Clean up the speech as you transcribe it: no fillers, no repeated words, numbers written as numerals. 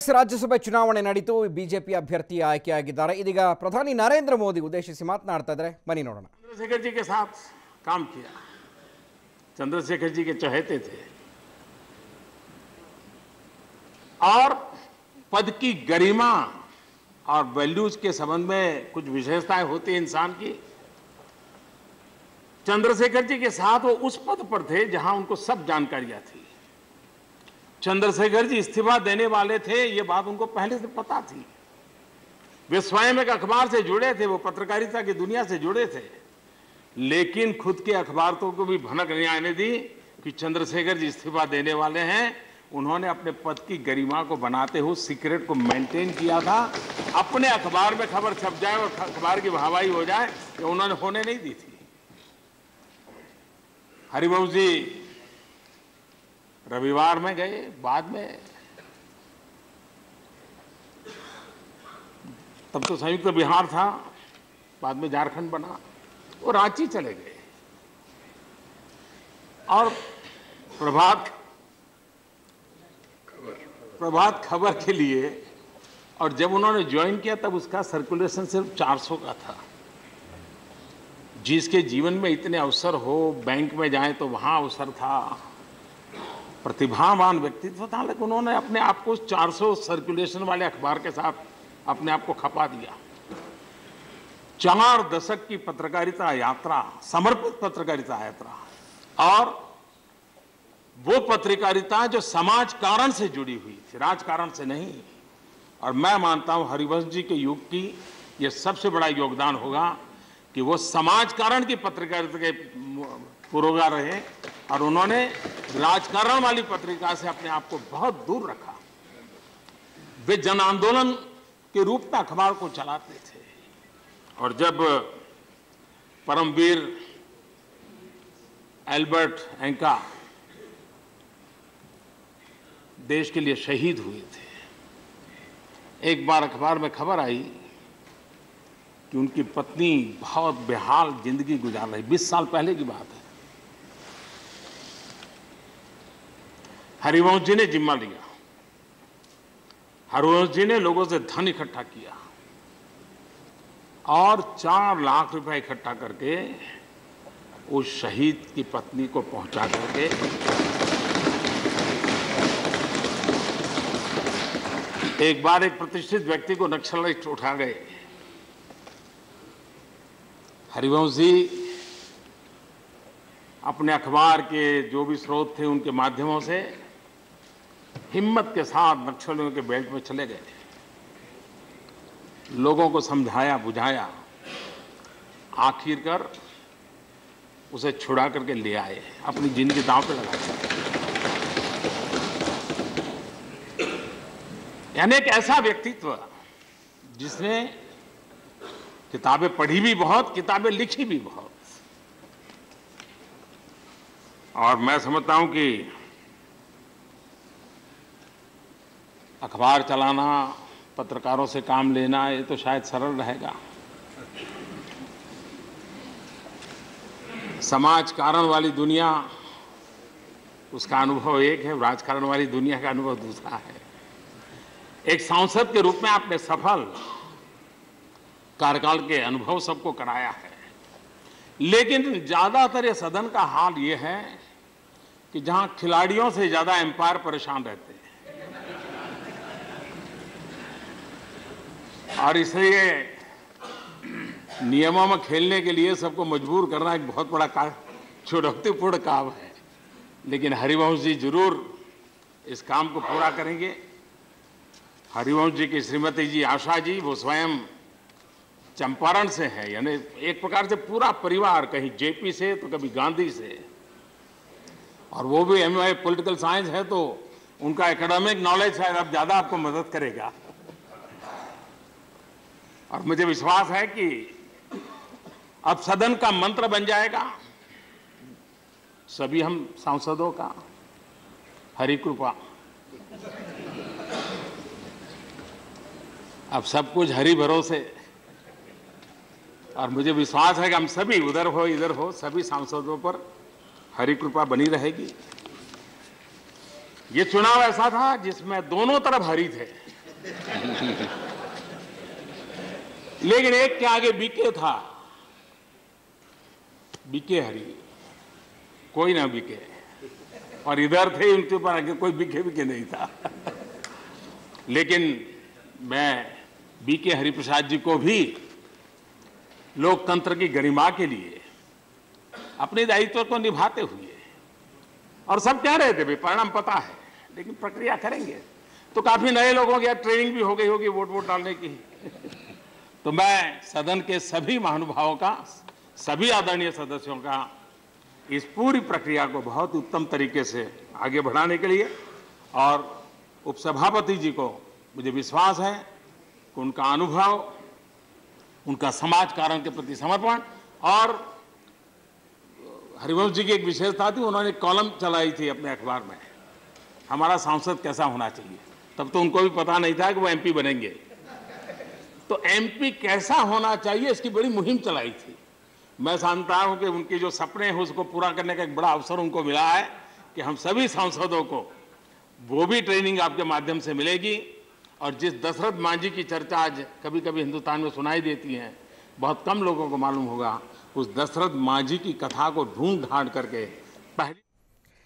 ರಾಜ್ಯಸಭೆ ಚುನಾವಣೆ ನಡೆಯಿತು ಬಿಜೆಪಿ ಅಭ್ಯರ್ಥಿ ಆಯ್ಕೆಯಾಗಿದ್ದಾರೆ ಇದೀಗ ಪ್ರಧಾನಿ ನರೇಂದ್ರ ಮೋದಿ ಉದ್ದೇಶಿಸಿ ಮಾತನಾಡ್ತಾ ಇದ್ದಾರೆ ಬನ್ನಿ ನೋಡೋಣ चंद्रशेखर जी के साथ काम किया चंद्रशेखर जी के चहेते थे और पद की गरिमा और वैल्यूज के संबंध में कुछ विशेषताएं होती हैं इंसान की चंद्रशेखर जी के साथ वो उस पद पर थे जहां उनको सब जानकारियां थी चंद्रशेखर जी इस्तीफा देने वाले थे ये बात उनको पहले से पता थी वे स्वयं एक अखबार से जुड़े थे वो पत्रकारिता की दुनिया से जुड़े थे लेकिन खुद के अखबार को भी भनक नहीं आने दी कि चंद्रशेखर जी इस्तीफा देने वाले हैं उन्होंने अपने पद की गरिमा को बनाते हुए सीक्रेट को मेंटेन किया था अपने अखबार में खबर छप जाए और अखबार की वाहवाही हो जाए ये उन्होंने होने नहीं दी थी हरिवंश जी रविवार में गए बाद में तब तो संयुक्त बिहार था बाद में झारखंड बना वो रांची चले गए और प्रभात खबर के लिए और जब उन्होंने ज्वाइन किया तब उसका सर्कुलेशन सिर्फ 400 का था जिसके जीवन में इतने अवसर हो बैंक में जाए तो वहां अवसर था प्रतिभावान व्यक्तित्व था लेकिन उन्होंने अपने आप को 400 सर्कुलेशन वाले अखबार के साथ अपने आप को खपा दिया 4 दशक की पत्रकारिता यात्रा समर्पित पत्रकारिता यात्रा और वो पत्रकारिता जो समाज कारण से जुड़ी हुई थी राजकारण से नहीं और मैं मानता हूं हरिवंश जी के युग की ये सबसे बड़ा योगदान होगा कि वो समाज कारण की पत्रकारिता के पुरोगा रहे और उन्होंने राजकारण वाली पत्रिका से अपने आप को बहुत दूर रखा वे जन आंदोलन के रूप में अखबार को चलाते थे और जब परमवीर एल्बर्ट एंका देश के लिए शहीद हुए थे एक बार अखबार में खबर आई कि उनकी पत्नी बहुत बेहाल जिंदगी गुजार रही 20 साल पहले की बात है हरिवंश जी ने जिम्मा लिया हरिवंश जी ने लोगों से धन इकट्ठा किया और 4 लाख रुपए इकट्ठा करके उस शहीद की पत्नी को पहुंचा करके एक बार एक प्रतिष्ठित व्यक्ति को नक्सलिस्ट उठा गए हरिवंश जी अपने अखबार के जो भी स्रोत थे उनके माध्यमों से हिम्मत के साथ नक्सलियों के बेल्ट में चले गए लोगों को समझाया बुझाया आखिरकार उसे छुड़ा करके ले आए अपनी जिंदगी दांव पे लगा यानी एक ऐसा व्यक्तित्व जिसने किताबें पढ़ी भी बहुत किताबें लिखी भी बहुत और मैं समझता हूं कि अखबार चलाना पत्रकारों से काम लेना ये तो शायद सरल रहेगा समाज कारण वाली दुनिया उसका अनुभव एक है राजकारण वाली दुनिया का अनुभव दूसरा है एक सांसद के रूप में आपने सफल कार्यकाल के अनुभव सबको कराया है लेकिन ज्यादातर ये सदन का हाल ये है कि जहां खिलाड़ियों से ज्यादा एम्पायर परेशान रहते हैं और इसलिए नियमों में खेलने के लिए सबको मजबूर करना एक बहुत बड़ा चुनौतीपूर्ण काम है लेकिन हरिवंश जी जरूर इस काम को पूरा करेंगे हरिवंश जी की श्रीमती जी आशा जी वो स्वयं चंपारण से है यानी एक प्रकार से पूरा परिवार कहीं जेपी से तो कभी गांधी से और वो भी एमए पॉलिटिकल साइंस है तो उनका एकेडमिक नॉलेज शायद अब ज्यादा आपको मदद करेगा और मुझे विश्वास है कि अब सदन का मंत्र बन जाएगा सभी हम सांसदों का हरि कृपा अब सब कुछ हरि भरोसे और मुझे विश्वास है कि हम सभी उधर हो इधर हो सभी सांसदों पर हरि कृपा बनी रहेगी ये चुनाव ऐसा था जिसमें दोनों तरफ हरी थे। लेकिन एक के आगे बीके था, बीके हरी, कोई ना बीके, और इधर थे उनके ऊपर आगे कोई बीके नहीं था। लेकिन मैं बीके हरिप्रसाद जी को भी लोकतंत्र की गरिमा के लिए अपने दायित्व को निभाते हुए, और सब कह रहे थे भाई परिणाम पता है लेकिन प्रक्रिया करेंगे, तो काफी नए लोगों की ट्रेनिंग भी हो गई होगी वोट डालने की। तो मैं सदन के सभी महानुभावों का, सभी आदरणीय सदस्यों का इस पूरी प्रक्रिया को बहुत उत्तम तरीके से आगे बढ़ाने के लिए, और उपसभापति जी को मुझे विश्वास है कि उनका अनुभव, उनका समाज कारण के प्रति समर्पण, और हरिवंश जी की एक विशेषता थी, उन्होंने कॉलम चलाई थी अपने अखबार में, हमारा सांसद कैसा होना चाहिए। तब तो उनको भी पता नहीं था कि वो एमपी बनेंगे, तो एमपी कैसा होना चाहिए इसकी बड़ी मुहिम चलाई थी। मैं जानता हूं कि उनके जो सपने हैं उसको पूरा करने का एक बड़ा अवसर उनको मिला है कि हम सभी सांसदों को वो भी ट्रेनिंग आपके माध्यम से मिलेगी। और जिस दशरथ मांझी की चर्चा आज कभी कभी हिंदुस्तान में सुनाई देती है, बहुत कम लोगों को मालूम होगा, उस दशरथ मांझी की कथा को ढूंढ ढांड करके